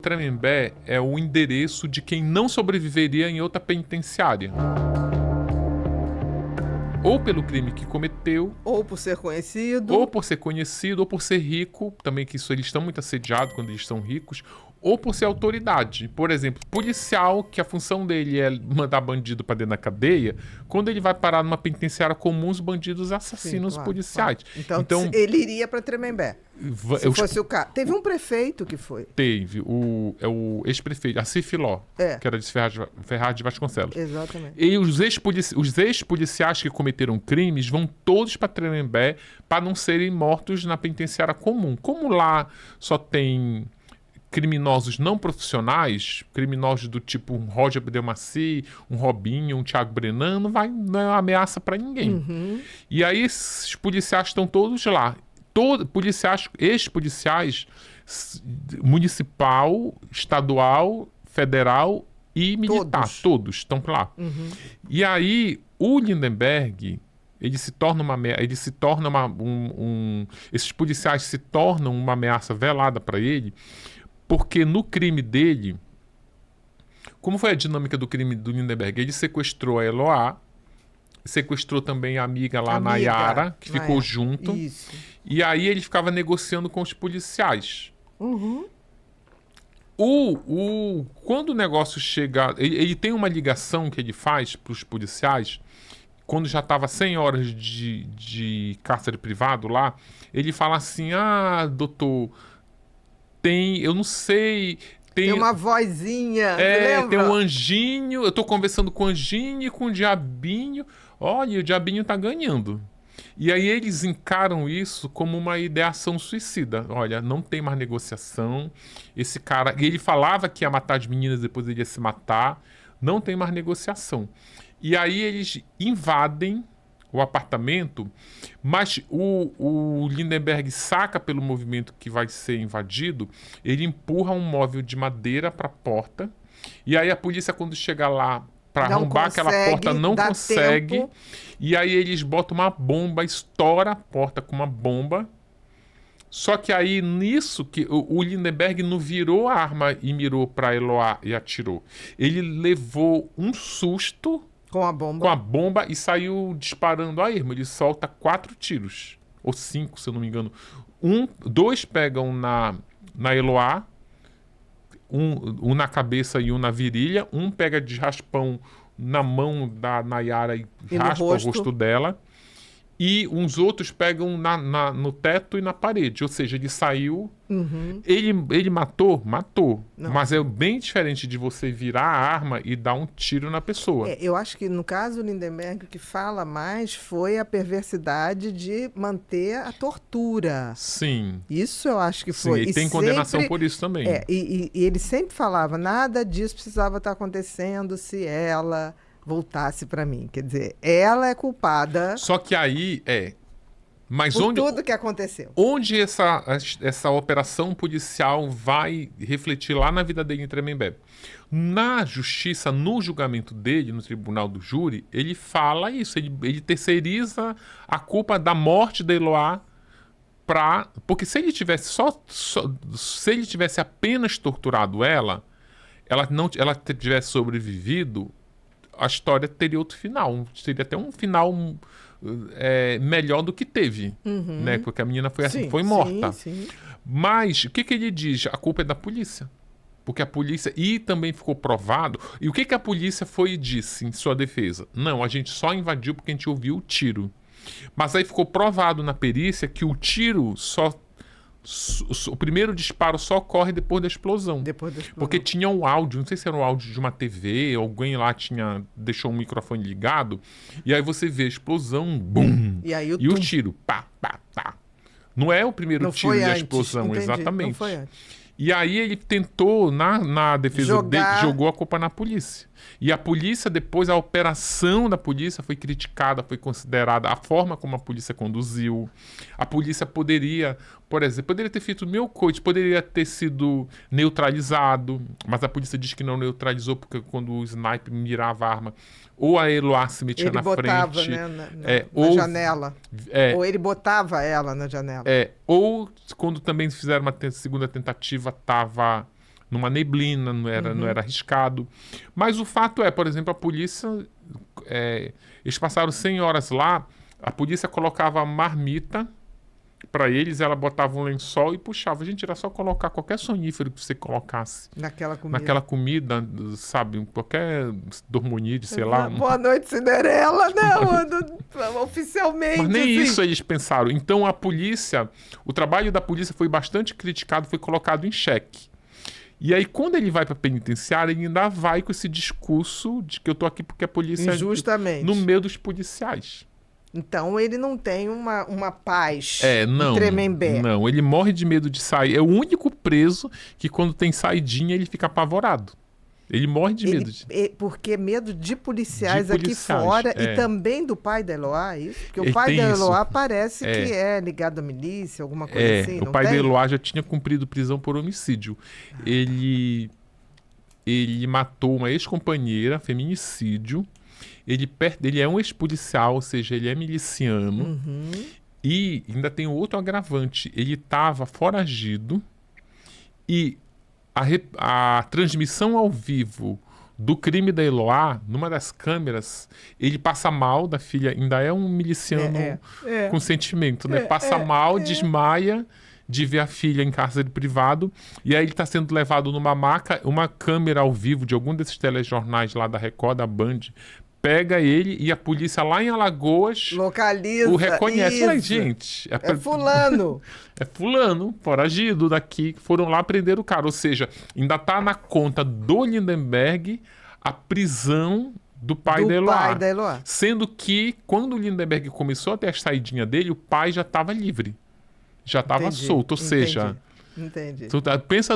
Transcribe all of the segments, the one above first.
Tremembé é o endereço de quem não sobreviveria em outra penitenciária. Ou pelo crime que cometeu, Ou por ser conhecido. ou por ser conhecido, ou por ser rico, também que isso eles estão muito assediados quando eles estão ricos, ou por ser autoridade. Por exemplo, policial, que a função dele é mandar bandido pra dentro da cadeia, quando ele vai parar numa penitenciária comum, os bandidos assassinam os claro, policiais. claro. Então, ele iria para Tremembé. Se fosse o caso. Teve um prefeito que foi. Teve, o ex-prefeito, Assis Filó, que era de Ferraz de Vasconcelos. Exatamente. E os ex-policiais que cometeram crimes vão todos para Tremembé para não serem mortos na penitenciária comum. Como lá só tem criminosos não profissionais, criminosos do tipo um Roger Abdelmaci, um Robinho, um Thiago Brenan, não é uma ameaça para ninguém. Uhum. E aí esses policiais estão todos lá. Ex-policiais municipal, estadual, federal e militar. Todos estão lá. Uhum. E aí o Lindenberg, ele se torna esses policiais se tornam uma ameaça velada para ele, porque no crime dele, como foi a dinâmica do crime do Lindenberg? Ele sequestrou a Eloá, sequestrou também a amiga lá, Nayara, que ficou junto. Isso. E aí ele ficava negociando com os policiais. Uhum. Quando o negócio chega... Ele tem uma ligação que ele faz para os policiais, quando já estava 100 horas de cárcere privado lá, ele fala assim, doutor, eu não sei... Tem uma vozinha, lembra? Tem um anjinho, eu tô conversando com o anjinho e com o diabinho. Olha, o diabinho tá ganhando. E aí eles encaram isso como uma ideação suicida. Olha, não tem mais negociação. Esse cara... E ele falava que ia matar as meninas, depois ele ia se matar. Não tem mais negociação. E aí eles invadem o apartamento, mas o Lindenberg saca pelo movimento que vai ser invadido, ele empurra um móvel de madeira para a porta, e aí a polícia, quando chega lá para arrombar aquela porta, não consegue, tempo. E aí eles botam uma bomba, estoura a porta com uma bomba. Só que aí nisso, que o Lindenberg não virou a arma e mirou para Eloá e atirou. Ele levou um susto com a bomba e saiu disparando a erma. Ele solta 4 tiros. Ou 5, se eu não me engano. 2 pegam na Eloá, um na cabeça e um na virilha. Um pega de raspão na mão da Nayara e raspa o rosto dela. E uns outros pegam no teto e na parede. Ou seja, ele saiu... Uhum. Ele matou? Matou. Não. Mas é bem diferente de você virar a arma e dar um tiro na pessoa. Eu acho que no caso do Lindenberg, o que fala mais foi a perversidade de manter a tortura. Sim. Isso eu acho que foi. Sim, e tem condenação por isso também. E ele sempre falava, nada disso precisava estar acontecendo se ela... voltasse para mim, quer dizer, ela é culpada. Só que aí mas por tudo que aconteceu. Onde essa operação policial vai refletir lá na vida dele em Tremembé? Na justiça, no julgamento dele, no tribunal do júri, ele fala isso, ele terceiriza a culpa da morte da Eloá porque se ele tivesse se ele tivesse apenas torturado ela tivesse sobrevivido, a história teria outro final. Teria até um final melhor do que teve. Uhum. Né? Porque a menina foi morta. Sim. Mas o que ele diz? A culpa é da polícia. Porque a polícia... E também ficou provado... E o que a polícia foi e disse em sua defesa? Não, a gente só invadiu porque a gente ouviu o tiro. Mas aí ficou provado na perícia que o tiro o primeiro disparo só ocorre depois da explosão. Porque tinha um áudio, não sei se era um áudio de uma TV, alguém lá deixou um microfone ligado, e aí você vê a explosão, bum, e o tiro, pá, pá, pá. Não é o primeiro tiro e a explosão, entendi, exatamente. Não foi antes. E aí ele tentou, na defesa dele, jogou a culpa na polícia. E a polícia, depois, a operação da polícia foi criticada, foi considerada a forma como a polícia conduziu. A polícia poderia, por exemplo, poderia ter feito mil coisas, poderia ter sido neutralizado, mas a polícia diz que não neutralizou, porque quando o sniper mirava a arma, ou a Eloá se metia na frente. Ele botava, né, na janela. Ou ele botava ela na janela. Ou quando também fizeram uma segunda tentativa, estava numa neblina, não era arriscado. Mas o fato é, por exemplo, a polícia, eles passaram 100 horas lá, a polícia colocava a marmita para eles, ela botava um lençol e puxava. Gente, era só colocar qualquer sonífero que você colocasse naquela comida, sabe? Qualquer dormonide, sei lá. Boa noite, Cinderela, né? Oficialmente. Mas nem assim. isso eles pensaram. Então a polícia, o trabalho da polícia foi bastante criticado, foi colocado em xeque. E aí, quando ele vai para penitenciária, ele ainda vai com esse discurso de que eu tô aqui porque a polícia Injustamente. no meio dos policiais. Então ele não tem uma paz Não, Tremembé. não, ele morre de medo de sair. É o único preso que quando tem saidinha ele fica apavorado. Ele morre de medo. Porque medo de policiais, De policiais, aqui fora é. e também do pai da Eloá, é isso? Porque Ele o pai tem da isso. Eloá parece que é ligado à milícia, alguma coisa assim, O não pai tem? de Eloá já tinha cumprido prisão por homicídio. Ele matou uma ex-companheira, feminicídio. Ele é um ex-policial, ou seja, ele é miliciano. E ainda tem outro agravante. Ele estava foragido e a transmissão ao vivo do crime da Eloá, numa das câmeras, ele passa mal da filha, ainda é um miliciano com sentimento, né? Passa mal, desmaia de ver a filha em cárcere privado, e aí ele está sendo levado numa maca, uma câmera ao vivo de algum desses telejornais lá da Record, da Band, pega ele e a polícia lá em Alagoas Localiza. o reconhece. Olha, isso. gente, É fulano. é fulano, foragido daqui, que foram lá prender o cara. Ou seja, ainda tá na conta do Lindenberg a prisão do pai da Eloá. Sendo que, quando o Lindenberg começou a ter a saidinha dele, o pai já estava livre. Já estava solto. Ou seja, Entendi. tu pensa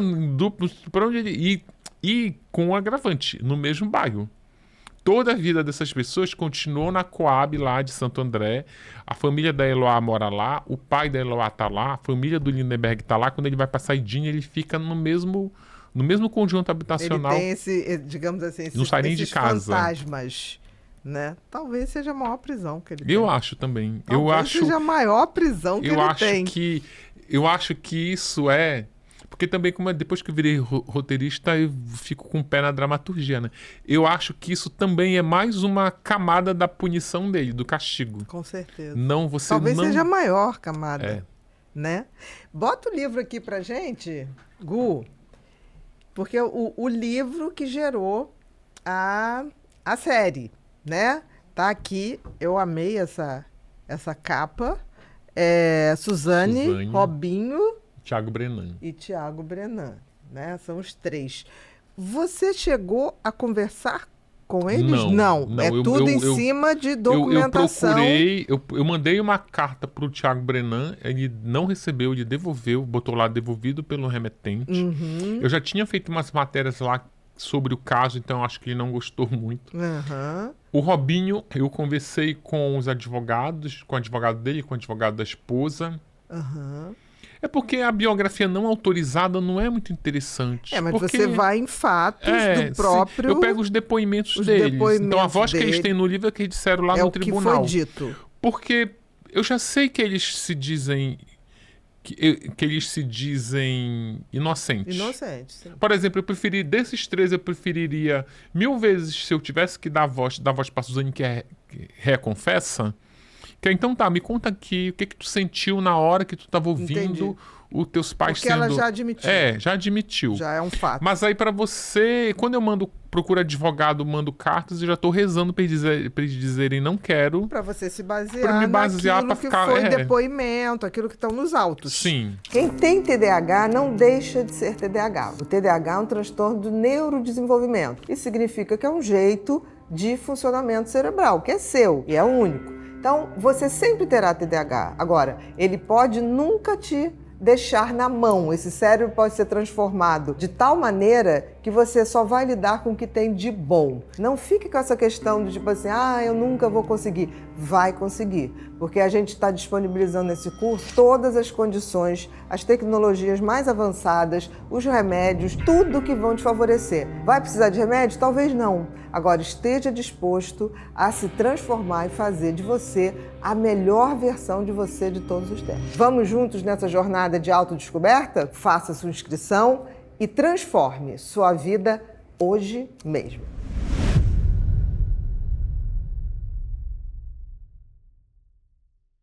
para onde ele... E com um agravante, no mesmo bairro. Toda a vida dessas pessoas continuou na Coab lá de Santo André. A família da Eloá mora lá, o pai da Eloá tá lá, a família do Lindenberg tá lá. Quando ele vai pra saidinha, ele fica no mesmo conjunto habitacional. Ele tem esse, digamos assim, não sai nem de casa. Fantasmas, né? Talvez seja a maior prisão que ele tem. Eu acho também. Talvez seja a maior prisão que ele tem. Eu acho que isso é... Porque também, depois que eu virei roteirista, eu fico com o pé na dramaturgia, né? Eu acho que isso também é mais uma camada da punição dele, do castigo. Com certeza. Talvez seja a maior camada, né? Bota o livro aqui pra gente, Gu, porque o livro que gerou a série, né? Tá aqui, eu amei essa capa. Suzane, Robinho... Thiago Brenan. E Thiago Brenan, né? São os três. Você chegou a conversar com eles? Não. Tudo em cima de documentação. Eu mandei uma carta para o Thiago Brenan, ele não recebeu, ele devolveu, botou lá devolvido pelo remetente. Eu já tinha feito umas matérias lá sobre o caso, então acho que ele não gostou muito. O Robinho, eu conversei com os advogados, com o advogado dele, com o advogado da esposa. É porque a biografia não autorizada não é muito interessante. Mas porque você vai em fatos do próprio... Eu pego os depoimentos deles. Então a voz que eles têm no livro é que eles disseram lá no tribunal. É o que foi dito. Porque eu já sei que eles se dizem... Que eles se dizem inocentes. Inocentes, sim. Por exemplo, desses três, eu preferiria 1000 vezes, se eu tivesse que dar voz para Suzane, que reconfessa... Então tá, me conta aqui o que tu sentiu na hora que tu estava ouvindo os teus pais Porque ela já admitiu. Já admitiu. Já é um fato. Mas aí para você, quando eu procuro advogado, mando cartas, eu já tô rezando para eles dizerem não quero. Para você se basear, pra me basear naquilo pra ficar, que foi depoimento, aquilo que estão nos autos. Sim. Quem tem TDAH não deixa de ser TDAH. O TDAH é um transtorno do neurodesenvolvimento. Isso significa que é um jeito de funcionamento cerebral, que é seu e é único. Então, você sempre terá TDAH. Agora, ele pode nunca te deixar na mão. Esse cérebro pode ser transformado de tal maneira que você só vai lidar com o que tem de bom. Não fique com essa questão de tipo assim, eu nunca vou conseguir. Vai conseguir, porque a gente está disponibilizando nesse curso todas as condições, as tecnologias mais avançadas, os remédios, tudo que vão te favorecer. Vai precisar de remédio? Talvez não. Agora, esteja disposto a se transformar e fazer de você a melhor versão de você de todos os tempos. Vamos juntos nessa jornada de autodescoberta? Faça sua inscrição e transforme sua vida hoje mesmo.